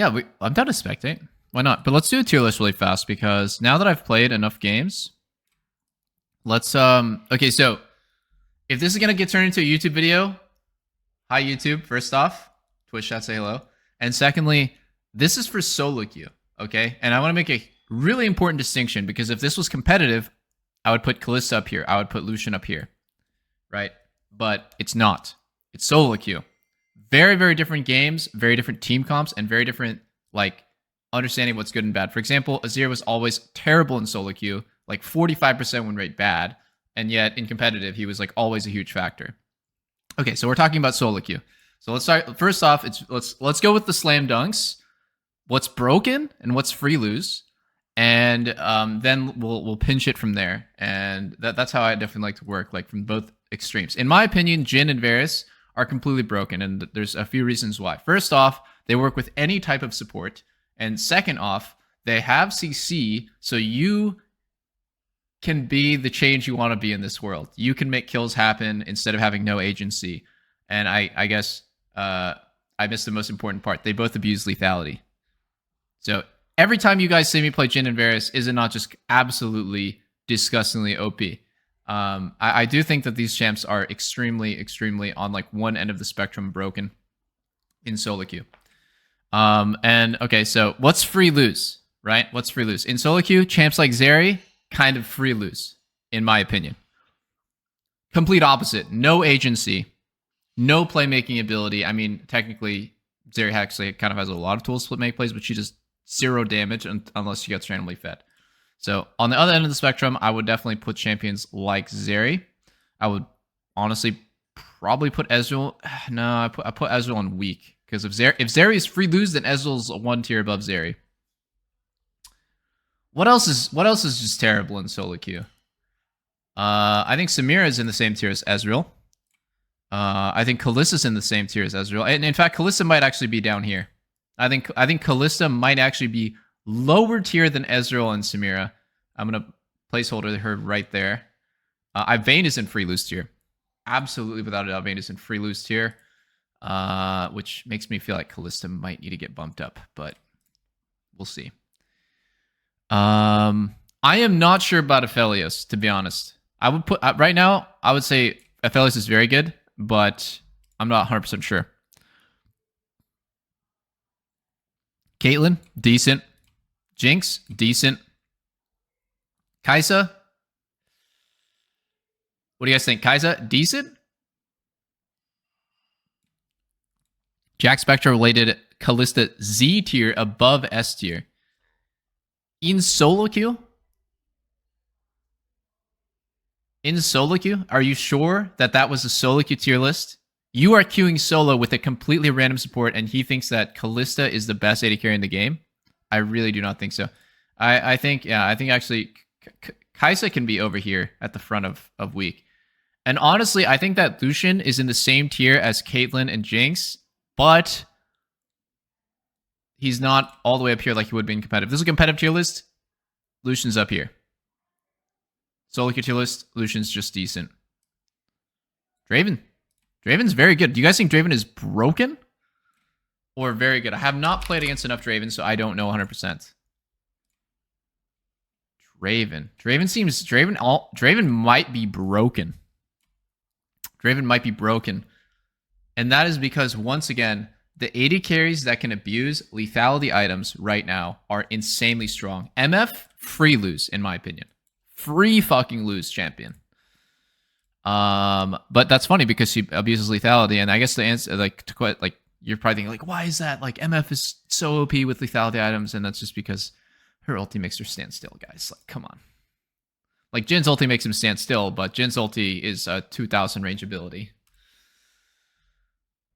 Yeah, I'm down to spectate. Why not? But let's do a tier list really fast because now that I've played enough games, let's okay, so if this is gonna get turned into a YouTube video, hi YouTube, first off. Twitch chat, say hello. And secondly, this is for solo queue, okay? And I want to make a really important distinction because if this was competitive, I would put Kalista up here. I would put Lucian up here, right? But it's not. It's solo queue. Very, very different games, very different team comps, and very different, like, understanding what's good and bad. For example, Azir was always terrible in solo queue, like 45% win rate bad, and yet in competitive, he was like always a huge factor. Okay, so we're talking about solo queue. So let's start. First off, let's go with the slam dunks. What's broken and what's free lose, and then we'll pinch it from there. And that's how I definitely like to work, like from both extremes. In my opinion, Jhin and Varus are completely broken, and there's a few reasons why. First off, they work with any type of support, and second off, they have CC, so you can be the change you want to be in this world. You can make kills happen instead of having no agency. And I guess I missed the most important part. They both abuse lethality. So every time you guys see me play Jhin and Varus, is it not just absolutely disgustingly OP? I do think that these champs are extremely, extremely on like one end of the spectrum broken in solo queue. And okay, so what's free lose, right? What's free lose? In solo queue, champs like Zeri, kind of free lose, in my opinion. Complete opposite. No agency. No playmaking ability. I mean, technically, Zeri actually kind of has a lot of tools to make plays, but she does 0 damage unless she gets randomly fed. So on the other end of the spectrum, I would definitely put champions like Zeri. I would honestly probably put Ezreal. No, I put Ezreal on weak because if Zeri is free lose, then Ezreal's 1 tier above Zeri. What else is just terrible in solo queue? I think Samira is in the same tier as Ezreal. I think Kalista's in the same tier as Ezreal. And in fact, Kalista might actually be down here. I think Kalista might actually be lower tier than Ezreal and Samira. I'm going to placeholder her right there. Vayne is in free lose tier. Absolutely without a doubt, Vayne is in free lose tier. Which makes me feel like Kalista might need to get bumped up, but we'll see. I am not sure about Aphelios, to be honest. I would put right now, I would say Aphelios is very good, but I'm not 100% sure. Caitlyn, decent. Jinx, decent. Kai'Sa, what do you guys think? Kai'Sa, decent? Jack Spectre related Kalista Z tier above S tier. In solo queue? In solo queue? Are you sure that was a solo queue tier list? You are queuing solo with a completely random support, and he thinks that Kalista is the best AD carry in the game? I really do not think so. I think actually Kai'Sa can be over here at the front of weak. And honestly, I think that Lucian is in the same tier as Caitlyn and Jinx, but he's not all the way up here like he would be in competitive. This is a competitive tier list. Lucian's up here. Solo queue tier list, Lucian's just decent. Draven's very good. Do you guys think Draven is broken? Or very good? I have not played against enough Draven, so I don't know 100%. Draven might be broken. Draven might be broken. And that is because, once again, the AD carries that can abuse lethality items right now are insanely strong. MF, free lose, in my opinion. Free fucking lose champion. But that's funny because she abuses lethality, and I guess the answer, like, to quit, like, you're probably thinking, like, why is that? Like, MF is so OP with lethality items, and that's just because her ulti makes her stand still, guys. Like, come on. Like, Jin's ulti makes him stand still, but Jin's ulti is a 2,000 range ability.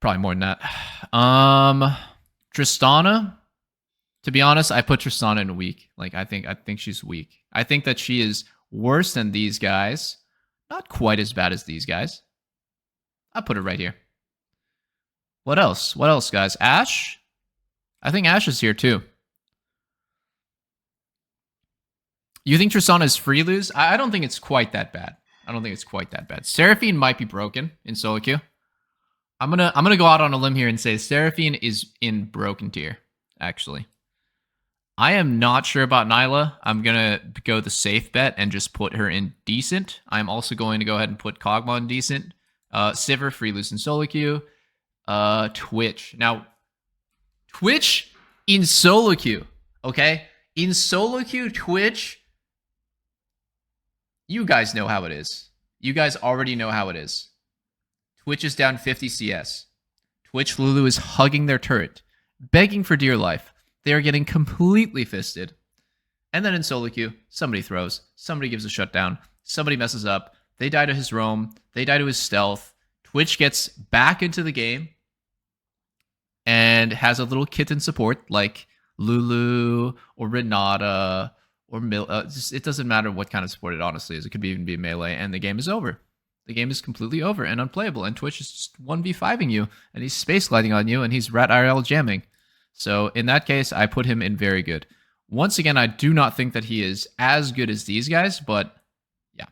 Probably more than that. Tristana. To be honest, I put Tristana in weak. Like, I think she's weak. I think that she is worse than these guys. Not quite as bad as these guys. I'll put it right here. What else? What else, guys? Ashe? I think Ashe is here, too. You think Tristana is free lose? I don't think it's quite that bad. Seraphine might be broken in solo queue. I'm gonna go out on a limb here and say Seraphine is in broken tier. actually. I am not sure about Nyla. I'm going to go the safe bet and just put her in decent. I'm also going to go ahead and put Kog'Maw in decent. Sivir, free, loose, and solo queue. Twitch. Now, Twitch in solo queue, okay? In solo queue, Twitch, you guys know how it is. You guys already know how it is. Twitch is down 50 CS. Twitch Lulu is hugging their turret, begging for dear life. They are getting completely fisted. And then in solo queue, somebody throws, somebody gives a shutdown, somebody messes up, they die to his roam, they die to his stealth. Twitch gets back into the game and has a little kitten support like Lulu or Renata or it doesn't matter what kind of support it honestly is. It could even be melee, and the game is over. The game is completely over and unplayable, and Twitch is just 1v5ing you, and he's space gliding on you, and he's rat IRL jamming. So in that case, I put him in very good. Once again, I do not think that he is as good as these guys, but yeah.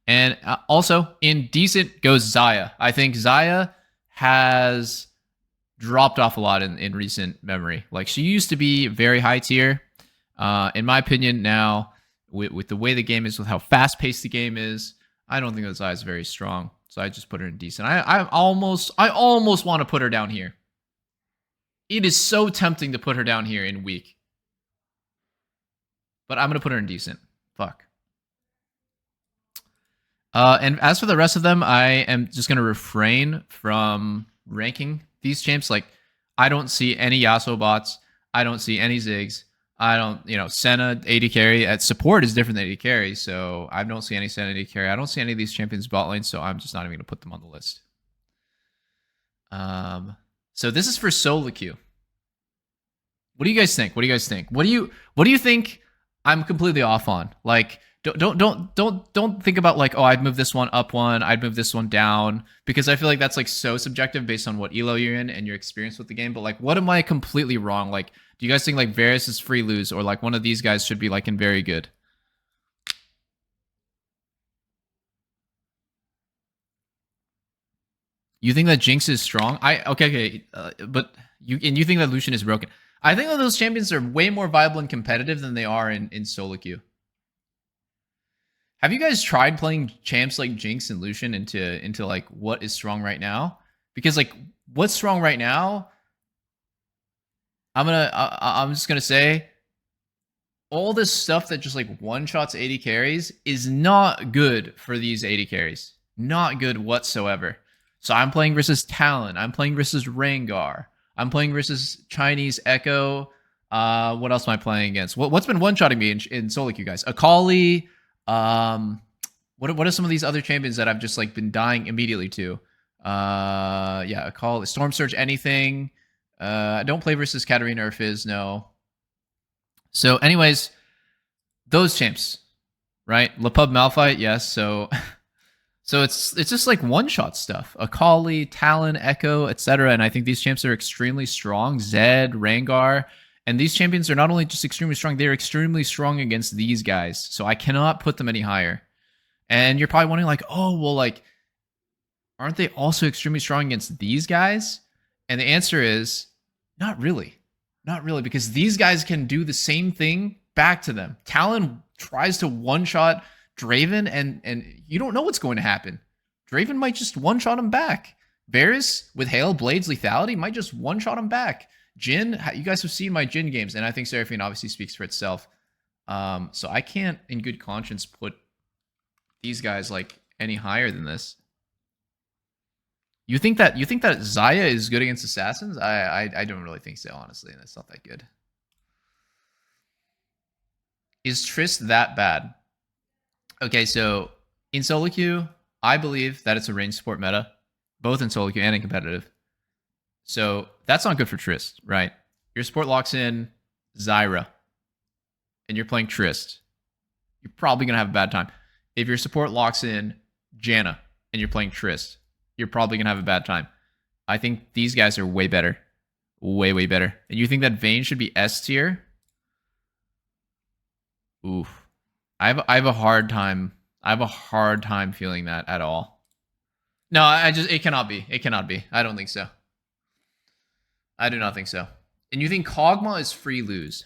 And also, in decent goes Xayah. I think Xayah has dropped off a lot in recent memory. Like, she used to be very high tier. In my opinion, now, with the way the game is, with how fast-paced the game is, I don't think that Xayah is very strong. So I just put her in decent. I almost want to put her down here. It is so tempting to put her down here in weak. But I'm going to put her in decent. Fuck. And as for the rest of them, I am just going to refrain from ranking these champs. Like, I don't see any Yasuo bots. I don't see any Ziggs. I don't, Senna, AD carry. At support is different than AD carry, so I don't see any Senna AD carry. I don't see any of these champions bot lane, so I'm just not even going to put them on the list. So this is for solo queue. What do you guys think? What do you guys think? What do you think I'm completely off on? Like, don't think about like, oh, I'd move this one up one, I'd move this one down, because I feel like that's like so subjective based on what elo you're in and your experience with the game. But like, what am I completely wrong? Like, do you guys think like Varus is free lose, or like one of these guys should be like in very good? You think that Jinx is strong? But you think that Lucian is broken? I think that those champions are way more viable and competitive than they are in solo queue. Have you guys tried playing champs like Jinx and Lucian into like what is strong right now? Because like what's strong right now, I'm just gonna say all this stuff that just like one shots AD carries is not good for these AD carries. Not good whatsoever. So I'm playing versus Talon. I'm playing versus Rengar. I'm playing versus Chinese Echo. What else am I playing against? What's been one-shotting me in solo queue, guys? Akali. What are some of these other champions that I've just like been dying immediately to? Yeah, Akali, Storm Surge, anything. I don't play versus Katarina or Fizz, no. So, anyways, those champs, right? Lepub Malphite, yes. So it's just like one-shot stuff. Akali, Talon, Echo, etc. And I think these champs are extremely strong. Zed, Rengar. And these champions are not only just extremely strong, they're extremely strong against these guys. So I cannot put them any higher. And you're probably wondering like, oh, well, like, aren't they also extremely strong against these guys? And the answer is not really. Not really, because these guys can do the same thing back to them. Talon tries to one-shot Draven, and you don't know what's going to happen. Draven might just one-shot him back. Varus, with Hail, Blades, Lethality, might just one-shot him back. Jhin, you guys have seen my Jhin games, and I think Seraphine obviously speaks for itself. So I can't, in good conscience, put these guys like any higher than this. You think that Xayah is good against assassins? I don't really think so, honestly, and it's not that good. Is Trist that bad? Okay, so in solo queue, I believe that it's a range support meta, both in solo queue and in competitive. So that's not good for Trist, right? Your support locks in Zyra, and you're playing Trist. You're probably going to have a bad time. If your support locks in Janna, and you're playing Trist, you're probably going to have a bad time. I think these guys are way better. Way, way better. And you think that Vayne should be S tier? Oof. I have a hard time. I have a hard time feeling that at all. No, it cannot be. It cannot be. I don't think so. I do not think so. And you think Kog'Maw is free lose?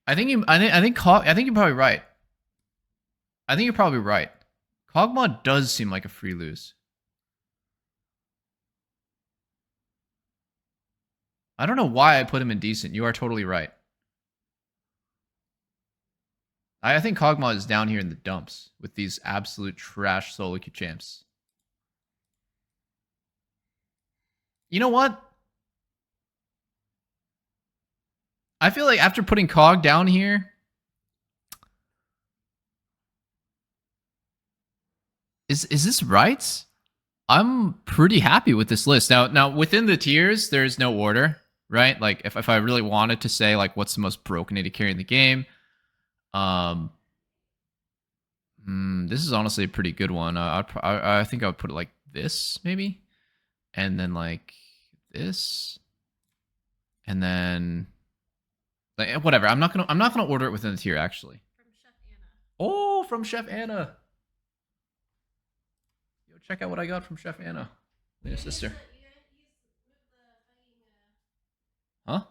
I think you're probably right. I think you're probably right. Kog'Maw does seem like a free lose. I don't know why I put him in decent. You are totally right. I think Kog'Maw is down here in the dumps with these absolute trash solo queue champs. You know what? I feel like after putting Cog down here, is this right? I'm pretty happy with this list. Now within the tiers, there's no order, right? Like if I really wanted to say like what's the most broken AD carry in the game, this is honestly a pretty good one. I think I would put it like this maybe, and then like this, and then like whatever. I'm not gonna order it within the tier actually. From Chef Anna. Oh, from Chef Anna. Yo, check out what I got from Chef Anna. Your sister. Huh?